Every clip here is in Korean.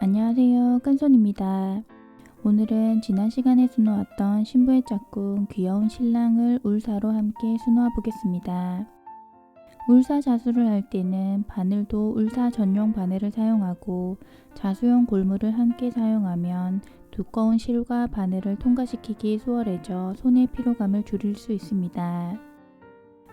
안녕하세요. 끈손입니다. 오늘은 지난 시간에 수놓았던 신부의 짝꿍 귀여운 신랑을 울사로 함께 수놓아 보겠습니다. 울사 자수를 할 때는 바늘도 울사 전용 바늘을 사용하고 자수용 골무를 함께 사용하면 두꺼운 실과 바늘을 통과시키기 수월해져 손의 피로감을 줄일 수 있습니다.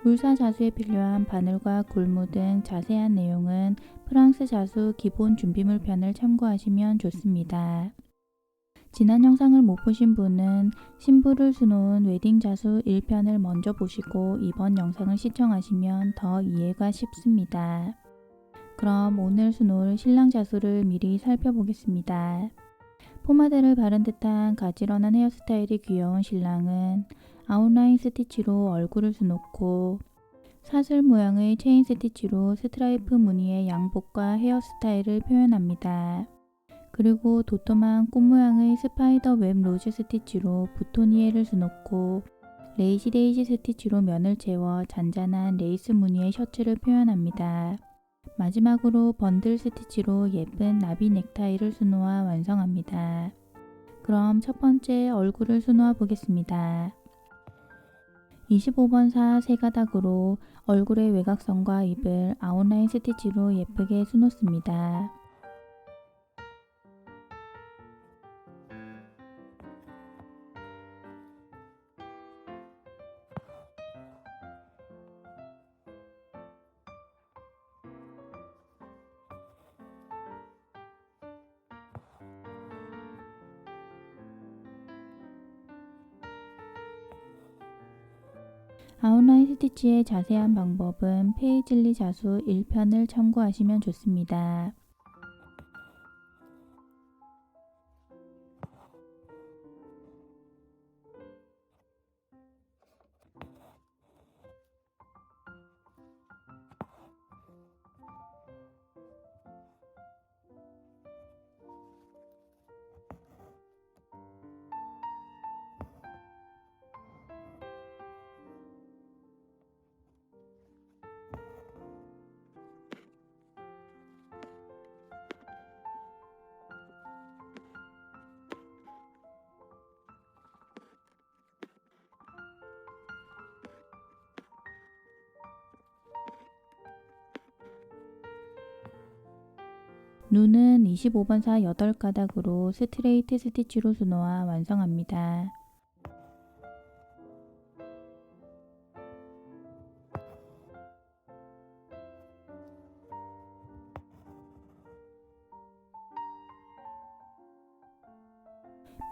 울사 자수에 필요한 바늘과 골무 등 자세한 내용은 프랑스 자수 기본 준비물 편을 참고하시면 좋습니다. 지난 영상을 못 보신 분은 신부를 수놓은 웨딩 자수 1편을 먼저 보시고 이번 영상을 시청하시면 더 이해가 쉽습니다. 그럼 오늘 수놓을 신랑 자수를 미리 살펴보겠습니다. 포마드를 바른 듯한 가지런한 헤어스타일이 귀여운 신랑은 아웃라인 스티치로 얼굴을 수놓고 사슬 모양의 체인 스티치로 스트라이프 무늬의 양복과 헤어스타일을 표현합니다. 그리고 도톰한 꽃 모양의 스파이더 웹 로즈 스티치로 부토니에를 수놓고 레이시 데이지 스티치로 면을 채워 잔잔한 레이스 무늬의 셔츠를 표현합니다. 마지막으로 번들 스티치로 예쁜 나비 넥타이를 수놓아 완성합니다. 그럼 첫 번째 얼굴을 수놓아 보겠습니다. 25번사 세 가닥으로 얼굴의 외곽선과 입을 아웃라인 스티치로 예쁘게 수놓습니다. 아웃라인 스티치의 자세한 방법은 페이즐리 자수 1편을 참고하시면 좋습니다. 눈은 25번사 8가닥으로 스트레이트 스티치로 수놓아 완성합니다.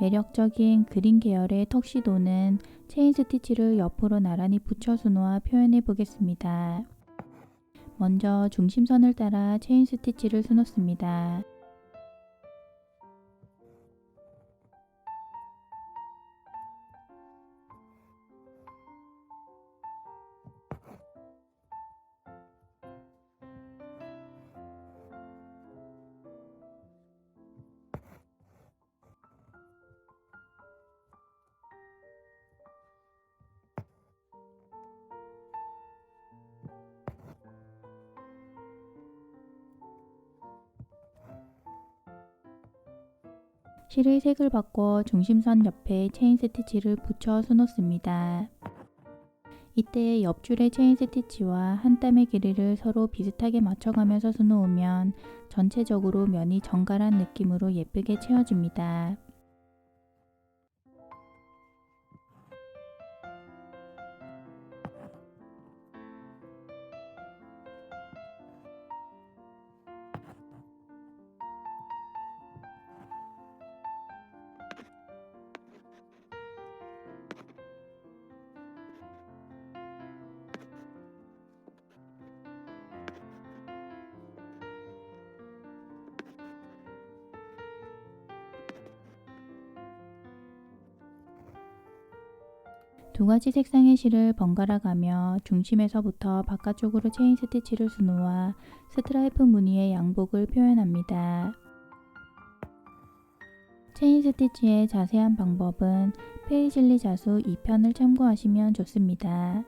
매력적인 그린 계열의 턱시도는 체인 스티치를 옆으로 나란히 붙여 수놓아 표현해 보겠습니다. 먼저 중심선을 따라 체인 스티치를 수놓습니다. 실의 색을 바꿔 중심선 옆에 체인 스티치를 붙여 수놓습니다. 이때 옆줄의 체인 스티치와 한 땀의 길이를 서로 비슷하게 맞춰가면서 수놓으면 전체적으로 면이 정갈한 느낌으로 예쁘게 채워집니다. 두 가지 색상의 실을 번갈아 가며 중심에서부터 바깥쪽으로 체인 스티치를 수놓아 스트라이프 무늬의 양복을 표현합니다. 체인 스티치의 자세한 방법은 페이즐리 자수 2편을 참고하시면 좋습니다.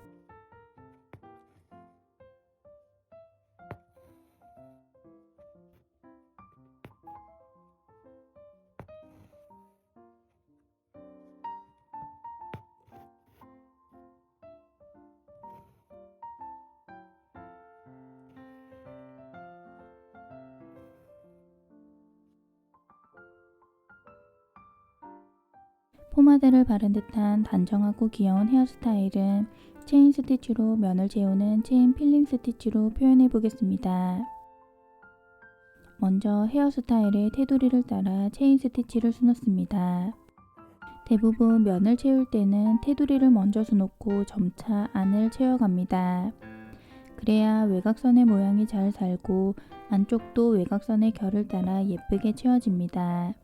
포마드를 바른 듯한 단정하고 귀여운 헤어스타일은 체인 스티치로 면을 채우는 체인 필링 스티치로 표현해 보겠습니다. 먼저 헤어스타일의 테두리를 따라 체인 스티치를 수놓습니다. 대부분 면을 채울 때는 테두리를 먼저 수놓고 점차 안을 채워갑니다. 그래야 외곽선의 모양이 잘 살고 안쪽도 외곽선의 결을 따라 예쁘게 채워집니다.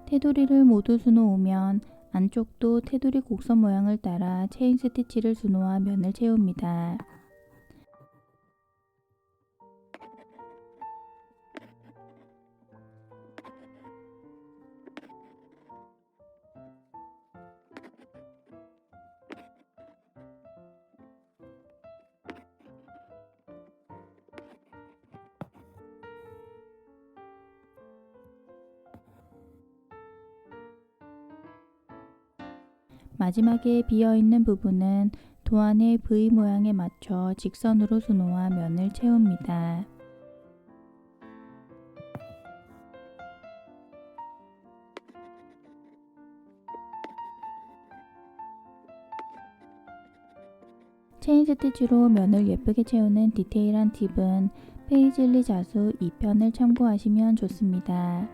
테두리를 모두 수놓으면 안쪽도 테두리 곡선 모양을 따라 체인 스티치를 수놓아 면을 채웁니다. 마지막에 비어있는 부분은 도안의 V 모양에 맞춰 직선으로 수놓아 면을 채웁니다. 체인 스티치로 면을 예쁘게 채우는 디테일한 팁은 페이즐리 자수 2편을 참고하시면 좋습니다.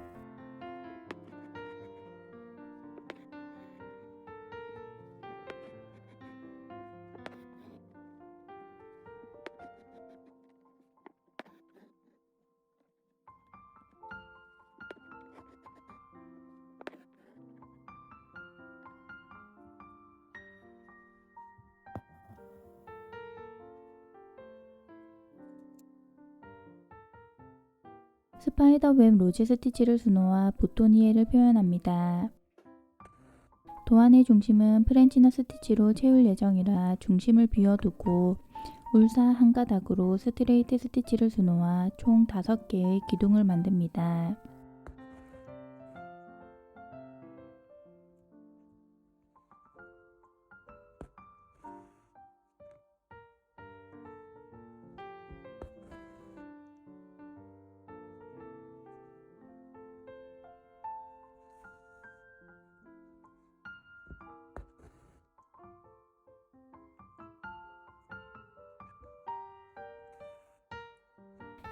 스파이더웹 로지 스티치를 수놓아 보토니에를 표현합니다. 도안의 중심은 프렌치너 스티치로 채울 예정이라 중심을 비워두고 울사 한 가닥으로 스트레이트 스티치를 수놓아 총 5개의 기둥을 만듭니다.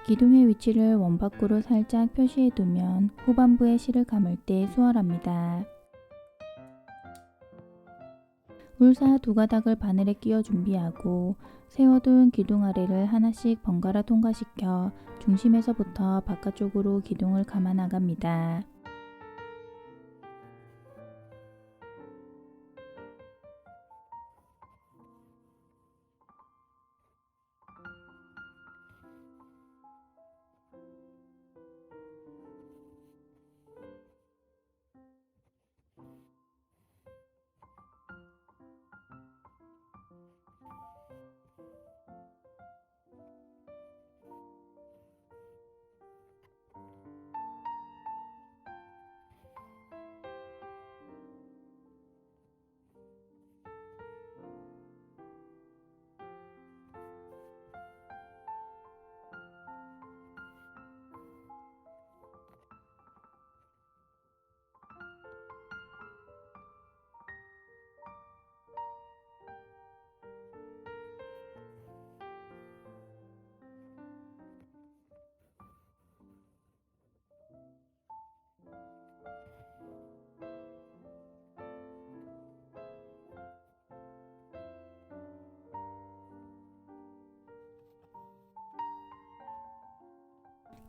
기둥의 위치를 원 밖으로 살짝 표시해 두면 후반부에 실을 감을 때 수월합니다. 울사 2가닥을 바늘에 끼워 준비하고 세워둔 기둥 아래를 하나씩 번갈아 통과시켜 중심에서부터 바깥쪽으로 기둥을 감아 나갑니다.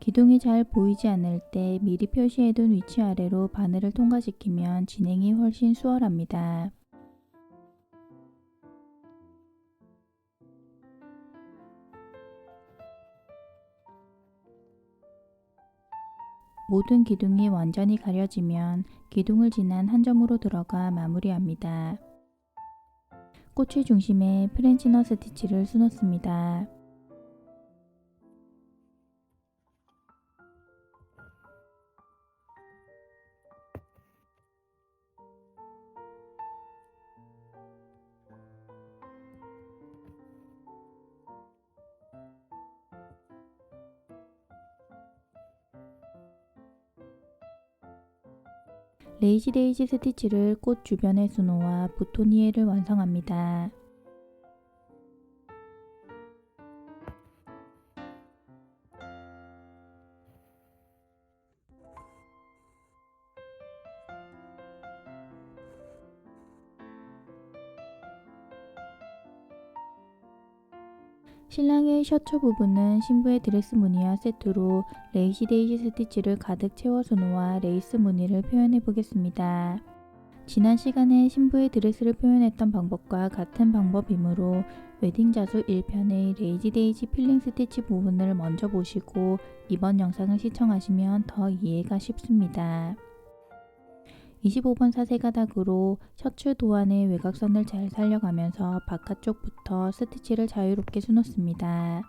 기둥이 잘 보이지 않을 때 미리 표시해둔 위치 아래로 바늘을 통과시키면 진행이 훨씬 수월합니다. 모든 기둥이 완전히 가려지면 기둥을 지난 한 점으로 들어가 마무리합니다. 꽃의 중심에 프렌치너 스티치를 수놓습니다. 레이지 데이지 스티치를 꽃 주변에 수놓아 부토니에를 완성합니다. 신랑의 셔츠 부분은 신부의 드레스 무늬와 세트로 레이지 데이지 스티치를 가득 채워 수놓아 레이스 무늬를 표현해 보겠습니다. 지난 시간에 신부의 드레스를 표현했던 방법과 같은 방법이므로 웨딩 자수 1편의 레이지 데이지 필링 스티치 부분을 먼저 보시고 이번 영상을 시청하시면 더 이해가 쉽습니다. 25번 사세 가닥으로 셔츠 도안의 외곽선을 잘 살려가면서 바깥쪽부터 스티치를 자유롭게 수놓습니다.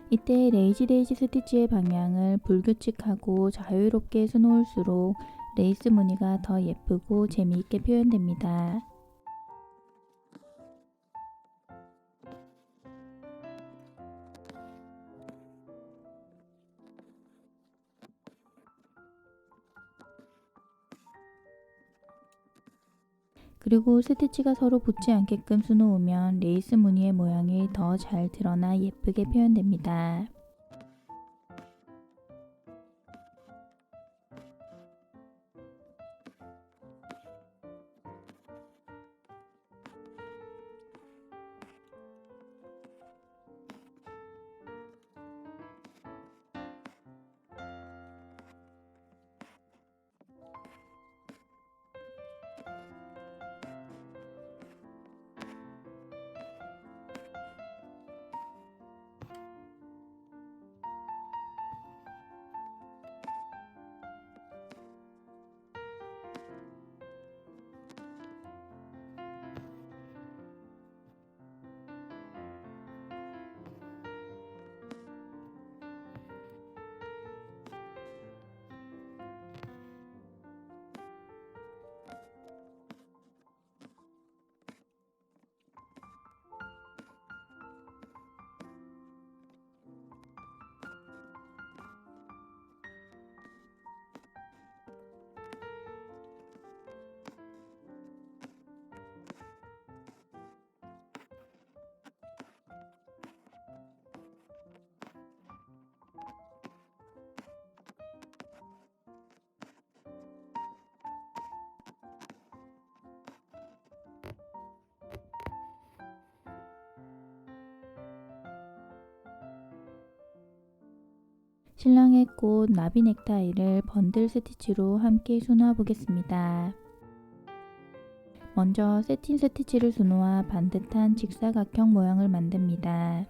이때 레이지 데이지 스티치의 방향을 불규칙하고 자유롭게 수놓을수록 레이스 무늬가 더 예쁘고 재미있게 표현됩니다. 그리고 스티치가 서로 붙지 않게끔 수놓으면 레이스 무늬의 모양이 더 잘 드러나 예쁘게 표현됩니다. 신랑의 꽃 나비 넥타이를 번들 스티치로 함께 수놓아 보겠습니다. 먼저 세틴 스티치를 수놓아 반듯한 직사각형 모양을 만듭니다.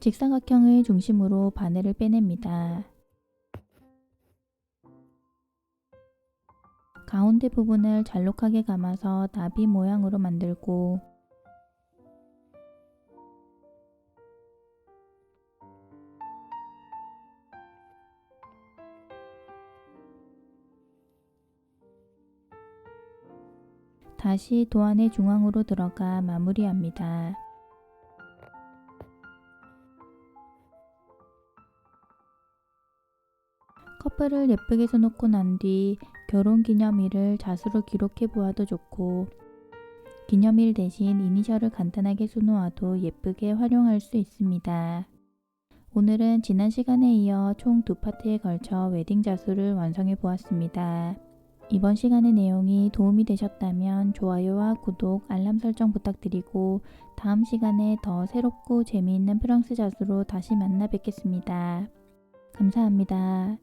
직사각형을 중심으로 바늘을 빼냅니다. 가운데 부분을 잘록하게 감아서 나비 모양으로 만들고 다시 도안의 중앙으로 들어가 마무리합니다. 커플을 예쁘게 수놓고 난 뒤 결혼기념일을 자수로 기록해 보아도 좋고 기념일 대신 이니셜을 간단하게 수놓아도 예쁘게 활용할 수 있습니다. 오늘은 지난 시간에 이어 총 2파트에 걸쳐 웨딩 자수를 완성해 보았습니다. 이번 시간의 내용이 도움이 되셨다면 좋아요와 구독, 알람 설정 부탁드리고 다음 시간에 더 새롭고 재미있는 프랑스 자수로 다시 만나 뵙겠습니다. 감사합니다.